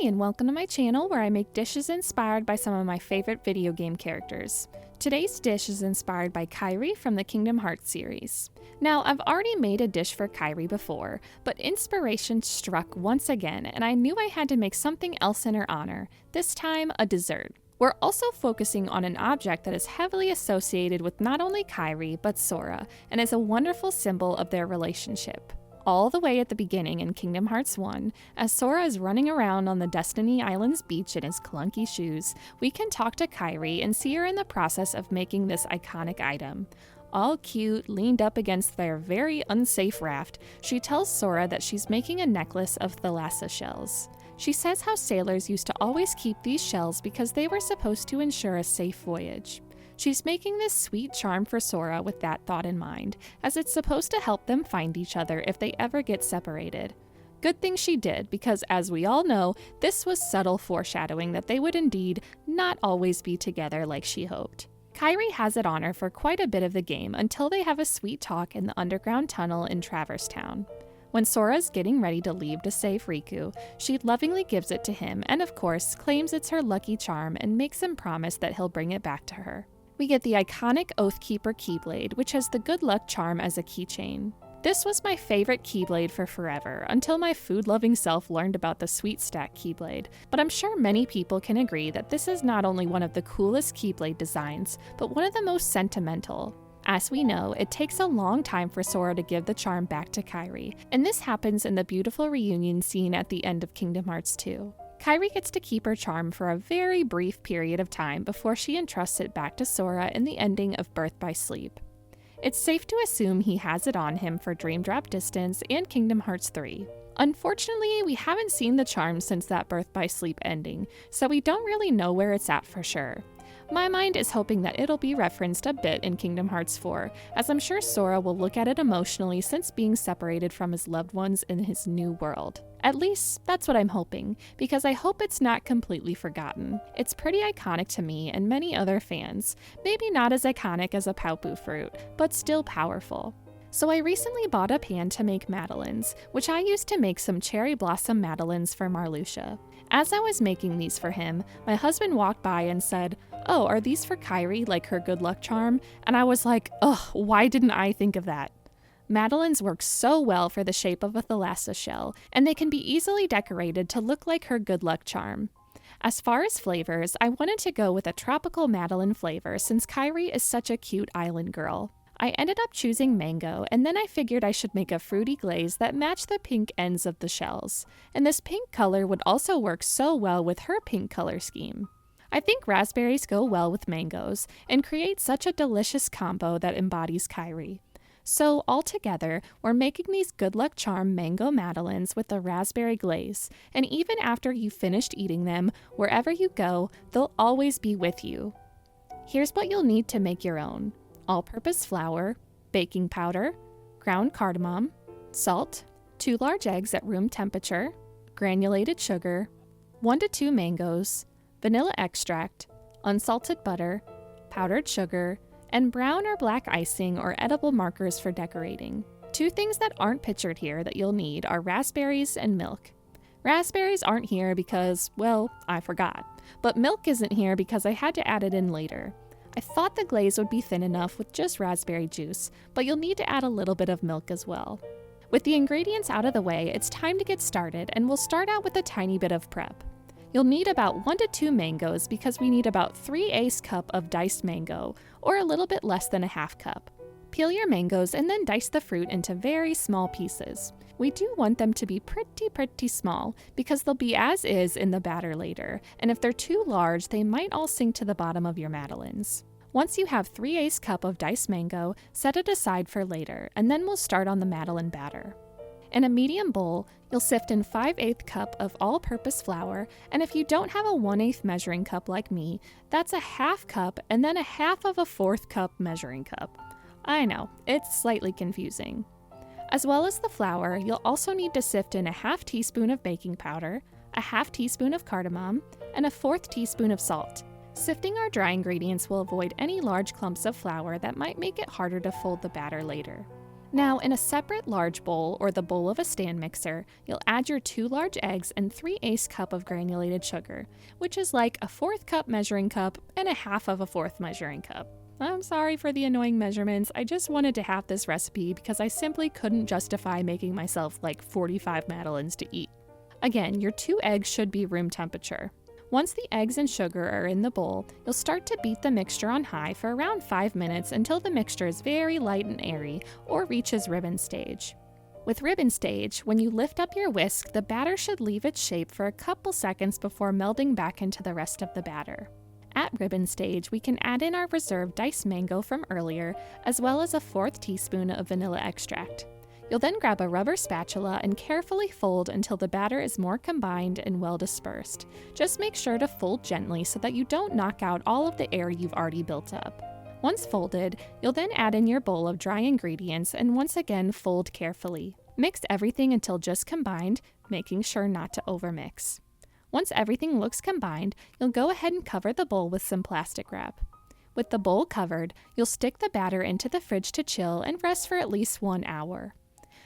and welcome to my channel where I make dishes inspired by some of my favorite video game characters. Today's dish is inspired by Kairi from the Kingdom Hearts series. Now, I've already made a dish for Kairi before, but inspiration struck once again and I knew I had to make something else in her honor, this time a dessert. We're also focusing on an object that is heavily associated with not only Kairi, but Sora, and is a wonderful symbol of their relationship. All the way at the beginning in Kingdom Hearts 1, as Sora is running around on the Destiny Island's beach in his clunky shoes, we can talk to Kairi and see her in the process of making this iconic item. All cute, leaned up against their very unsafe raft, she tells Sora that she's making a necklace of thalassa shells. She says how sailors used to always keep these shells because they were supposed to ensure a safe voyage. She's making this sweet charm for Sora with that thought in mind, as it's supposed to help them find each other if they ever get separated. Good thing she did, because as we all know, this was subtle foreshadowing that they would indeed not always be together like she hoped. Kairi has it on her for quite a bit of the game until they have a sweet talk in the underground tunnel in Traverse Town. When Sora's getting ready to leave to save Riku, she lovingly gives it to him and of course claims it's her lucky charm and makes him promise that he'll bring it back to her. We get the iconic Oathkeeper Keyblade, which has the good luck charm as a keychain. This was my favorite Keyblade for forever, until my food-loving self learned about the Sweet Stack Keyblade, but I'm sure many people can agree that this is not only one of the coolest Keyblade designs, but one of the most sentimental. As we know, it takes a long time for Sora to give the charm back to Kairi, and this happens in the beautiful reunion scene at the end of Kingdom Hearts 2. Kairi gets to keep her charm for a very brief period of time before she entrusts it back to Sora in the ending of Birth by Sleep. It's safe to assume he has it on him for Dream Drop Distance and Kingdom Hearts 3. Unfortunately, we haven't seen the charm since that Birth by Sleep ending, so we don't really know where it's at for sure. My mind is hoping that it'll be referenced a bit in Kingdom Hearts 4, as I'm sure Sora will look at it emotionally since being separated from his loved ones in his new world. At least, that's what I'm hoping, because I hope it's not completely forgotten. It's pretty iconic to me and many other fans, maybe not as iconic as a Paupu fruit, but still powerful. So I recently bought a pan to make Madeleines, which I used to make some cherry blossom Madeleines for Marluxia. As I was making these for him, my husband walked by and said, "Oh, are these for Kairi, like her good luck charm?" And I was like, ugh, why didn't I think of that? Madeleines work so well for the shape of a thalassa shell, and they can be easily decorated to look like her good luck charm. As far as flavors, I wanted to go with a tropical Madeleine flavor since Kairi is such a cute island girl. I ended up choosing mango, and then I figured I should make a fruity glaze that matched the pink ends of the shells, and this pink color would also work so well with her pink color scheme. I think raspberries go well with mangoes, and create such a delicious combo that embodies Kairi. So altogether, we're making these good luck charm mango Madeleines with a raspberry glaze, and even after you've finished eating them, wherever you go, they'll always be with you. Here's what you'll need to make your own: all-purpose flour, baking powder, ground cardamom, salt, 2 large eggs at room temperature, granulated sugar, 1 to 2 mangoes, vanilla extract, unsalted butter, powdered sugar, and brown or black icing or edible markers for decorating. 2 things that aren't pictured here that you'll need are raspberries and milk. Raspberries aren't here because, well, I forgot. But milk isn't here because I had to add it in later. I thought the glaze would be thin enough with just raspberry juice, but you'll need to add a little bit of milk as well. With the ingredients out of the way, it's time to get started, and we'll start out with a tiny bit of prep. You'll need about 1 to 2 mangoes because we need about 3/8 cup of diced mango, or a little bit less than a half cup. Peel your mangoes and then dice the fruit into very small pieces. We do want them to be pretty small because they'll be as is in the batter later, and if they're too large, they might all sink to the bottom of your Madeleines. Once you have 3/8 cup of diced mango, set it aside for later, and then we'll start on the Madeleine batter. In a medium bowl, you'll sift in 5/8 cup of all-purpose flour, and if you don't have a 1/8 measuring cup like me, that's a half cup and then a half of a 1/4 cup measuring cup. I know, it's slightly confusing. As well as the flour, you'll also need to sift in a half teaspoon of baking powder, a half teaspoon of cardamom, and a 1/4 teaspoon of salt. Sifting our dry ingredients will avoid any large clumps of flour that might make it harder to fold the batter later. Now, in a separate large bowl, or the bowl of a stand mixer, you'll add your 2 large eggs and 3/8 cup of granulated sugar, which is like a 1/4 cup measuring cup and a 1/2 of a 1/4 measuring cup. I'm sorry for the annoying measurements, I just wanted to have this recipe because I simply couldn't justify making myself like 45 Madeleines to eat. Again, your 2 eggs should be room temperature. Once the eggs and sugar are in the bowl, you'll start to beat the mixture on high for around 5 minutes until the mixture is very light and airy or reaches ribbon stage. With ribbon stage, when you lift up your whisk, the batter should leave its shape for a couple seconds before melding back into the rest of the batter. At ribbon stage, we can add in our reserved diced mango from earlier, as well as a 1/4 teaspoon of vanilla extract. You'll then grab a rubber spatula and carefully fold until the batter is more combined and well dispersed. Just make sure to fold gently so that you don't knock out all of the air you've already built up. Once folded, you'll then add in your bowl of dry ingredients and once again fold carefully. Mix everything until just combined, making sure not to overmix. Once everything looks combined, you'll go ahead and cover the bowl with some plastic wrap. With the bowl covered, you'll stick the batter into the fridge to chill and rest for at least 1 hour.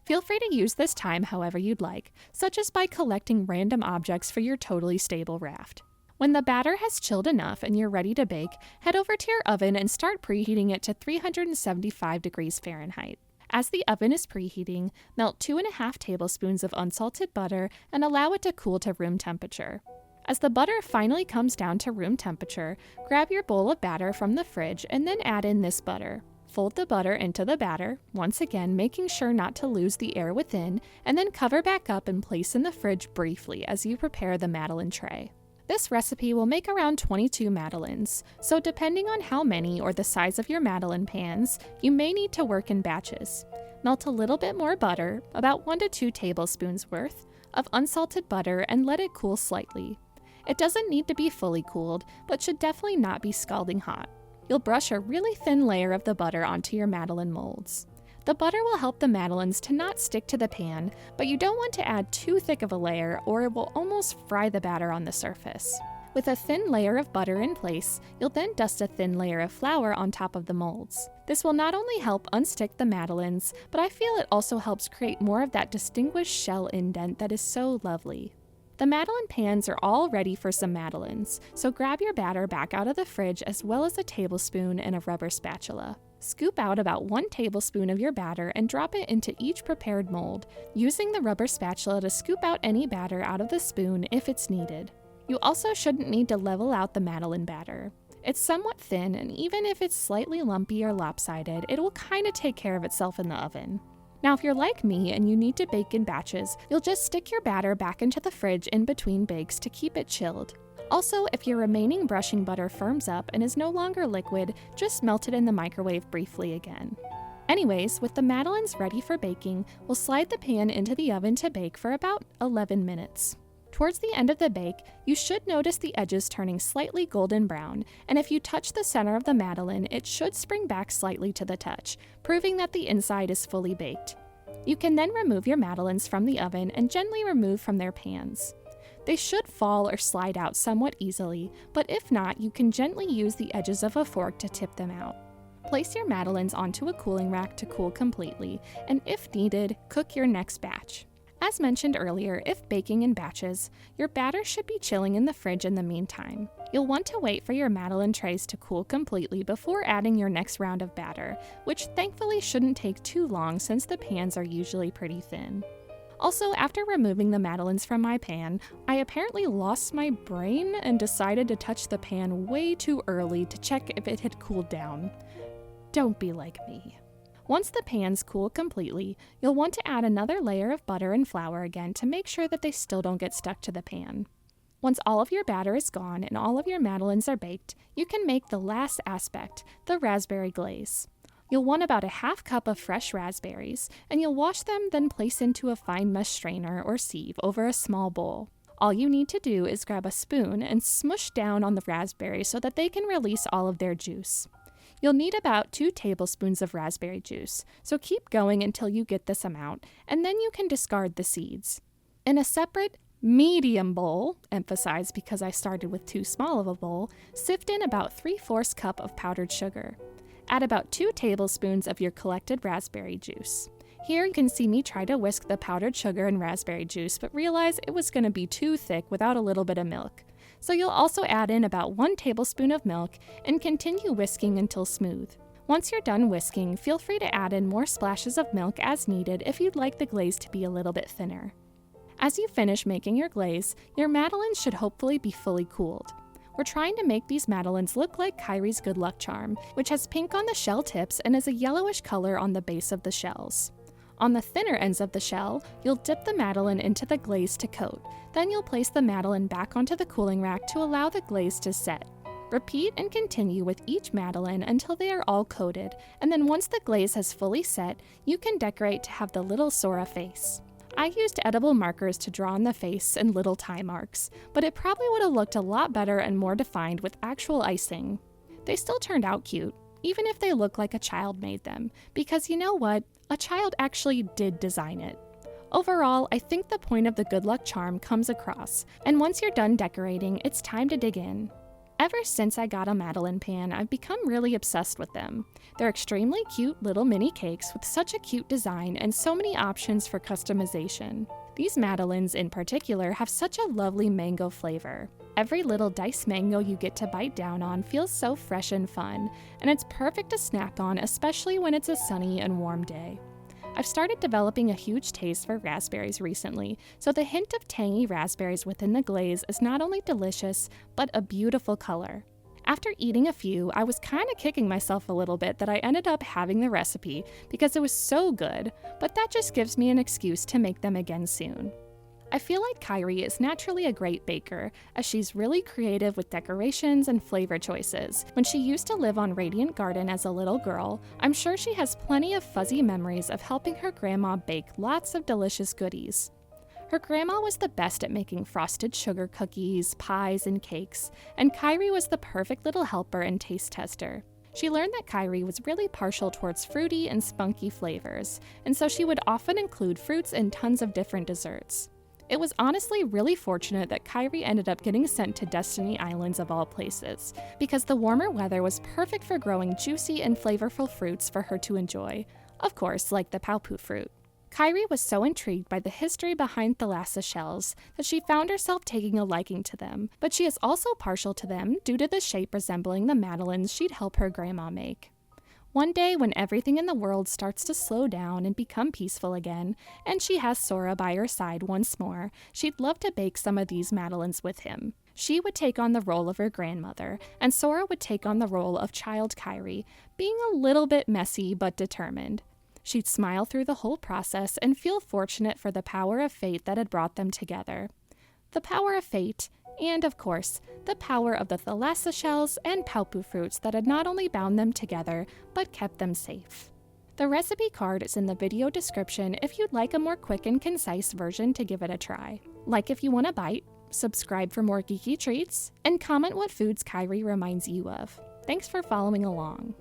Feel free to use this time however you'd like, such as by collecting random objects for your totally stable raft. When the batter has chilled enough and you're ready to bake, head over to your oven and start preheating it to 375 degrees Fahrenheit. As the oven is preheating, melt 2.5 tablespoons of unsalted butter and allow it to cool to room temperature. As the butter finally comes down to room temperature, grab your bowl of batter from the fridge and then add in this butter. Fold the butter into the batter, once again making sure not to lose the air within, and then cover back up and place in the fridge briefly as you prepare the Madeleine tray. This recipe will make around 22 Madeleines, so depending on how many or the size of your Madeleine pans, you may need to work in batches. Melt a little bit more butter, about 1 to 2 tablespoons worth, of unsalted butter and let it cool slightly. It doesn't need to be fully cooled, but should definitely not be scalding hot. You'll brush a really thin layer of the butter onto your Madeleine molds. The butter will help the Madeleines to not stick to the pan, but you don't want to add too thick of a layer or it will almost fry the batter on the surface. With a thin layer of butter in place, you'll then dust a thin layer of flour on top of the molds. This will not only help unstick the Madeleines, but I feel it also helps create more of that distinguished shell indent that is so lovely. The Madeleine pans are all ready for some Madeleines, so grab your batter back out of the fridge as well as a tablespoon and a rubber spatula. Scoop out about 1 tablespoon of your batter and drop it into each prepared mold, using the rubber spatula to scoop out any batter out of the spoon if it's needed. You also shouldn't need to level out the Madeleine batter. It's somewhat thin, and even if it's slightly lumpy or lopsided, it will kind of take care of itself in the oven. Now, if you're like me and you need to bake in batches, you'll just stick your batter back into the fridge in between bakes to keep it chilled. Also, if your remaining brushing butter firms up and is no longer liquid, just melt it in the microwave briefly again. Anyways, with the Madeleines ready for baking, we'll slide the pan into the oven to bake for about 11 minutes. Towards the end of the bake, you should notice the edges turning slightly golden brown, and if you touch the center of the Madeleine, it should spring back slightly to the touch, proving that the inside is fully baked. You can then remove your Madeleines from the oven and gently remove from their pans. They should fall or slide out somewhat easily, but if not, you can gently use the edges of a fork to tip them out. Place your Madeleines onto a cooling rack to cool completely, and if needed, cook your next batch. As mentioned earlier, if baking in batches, your batter should be chilling in the fridge in the meantime. You'll want to wait for your Madeleine trays to cool completely before adding your next round of batter, which thankfully shouldn't take too long since the pans are usually pretty thin. Also, after removing the Madeleines from my pan, I apparently lost my brain and decided to touch the pan way too early to check if it had cooled down. Don't be like me. Once the pans cool completely, you'll want to add another layer of butter and flour again to make sure that they still don't get stuck to the pan. Once all of your batter is gone and all of your Madeleines are baked, you can make the last aspect, the raspberry glaze. You'll want about a 1/2 cup of fresh raspberries, and you'll wash them, then place into a fine mesh strainer or sieve over a small bowl. All you need to do is grab a spoon and smush down on the raspberries so that they can release all of their juice. You'll need about 2 tablespoons of raspberry juice, so keep going until you get this amount, and then you can discard the seeds. In a separate, medium bowl, emphasize because I started with too small of a bowl, sift in about 3/4 cup of powdered sugar. Add about 2 tablespoons of your collected raspberry juice. Here you can see me try to whisk the powdered sugar and raspberry juice, but realize it was going to be too thick without a little bit of milk. So you'll also add in about 1 tablespoon of milk and continue whisking until smooth. Once you're done whisking, feel free to add in more splashes of milk as needed if you'd like the glaze to be a little bit thinner. As you finish making your glaze, your madeleines should hopefully be fully cooled. We're trying to make these madeleines look like Kairi's good luck charm, which has pink on the shell tips and is a yellowish color on the base of the shells. On the thinner ends of the shell, you'll dip the madeleine into the glaze to coat. Then you'll place the madeleine back onto the cooling rack to allow the glaze to set. Repeat and continue with each madeleine until they are all coated, and then once the glaze has fully set, you can decorate to have the little Sora face. I used edible markers to draw on the face and little tie marks, but it probably would have looked a lot better and more defined with actual icing. They still turned out cute, even if they look like a child made them, because you know what? A child actually did design it. Overall, I think the point of the good luck charm comes across, and once you're done decorating, it's time to dig in. Ever since I got a Madeleine pan, I've become really obsessed with them. They're extremely cute little mini cakes with such a cute design and so many options for customization. These Madeleines in particular have such a lovely mango flavor. Every little diced mango you get to bite down on feels so fresh and fun, and it's perfect to snack on, especially when it's a sunny and warm day. I've started developing a huge taste for raspberries recently, so the hint of tangy raspberries within the glaze is not only delicious, but a beautiful color. After eating a few, I was kind of kicking myself a little bit that I ended up having the recipe because it was so good, but that just gives me an excuse to make them again soon. I feel like Kairi is naturally a great baker, as she's really creative with decorations and flavor choices. When she used to live on Radiant Garden as a little girl, I'm sure she has plenty of fuzzy memories of helping her grandma bake lots of delicious goodies. Her grandma was the best at making frosted sugar cookies, pies, and cakes, and Kairi was the perfect little helper and taste tester. She learned that Kairi was really partial towards fruity and spunky flavors, and so she would often include fruits in tons of different desserts. It was honestly really fortunate that Kairi ended up getting sent to Destiny Islands of all places, because the warmer weather was perfect for growing juicy and flavorful fruits for her to enjoy, of course, like the paopu fruit. Kairi was so intrigued by the history behind thalassa shells that she found herself taking a liking to them, but she is also partial to them due to the shape resembling the madeleines she'd help her grandma make. One day, when everything in the world starts to slow down and become peaceful again, and she has Sora by her side once more, she'd love to bake some of these madeleines with him. She would take on the role of her grandmother, and Sora would take on the role of child Kairi, being a little bit messy but determined. She'd smile through the whole process and feel fortunate for the power of fate that had brought them together. The power of fate, and of course, the power of the thalassa shells and paopu fruits that had not only bound them together, but kept them safe. The recipe card is in the video description if you'd like a more quick and concise version to give it a try. Like if you want a bite, subscribe for more geeky treats, and comment what foods Kairi reminds you of. Thanks for following along.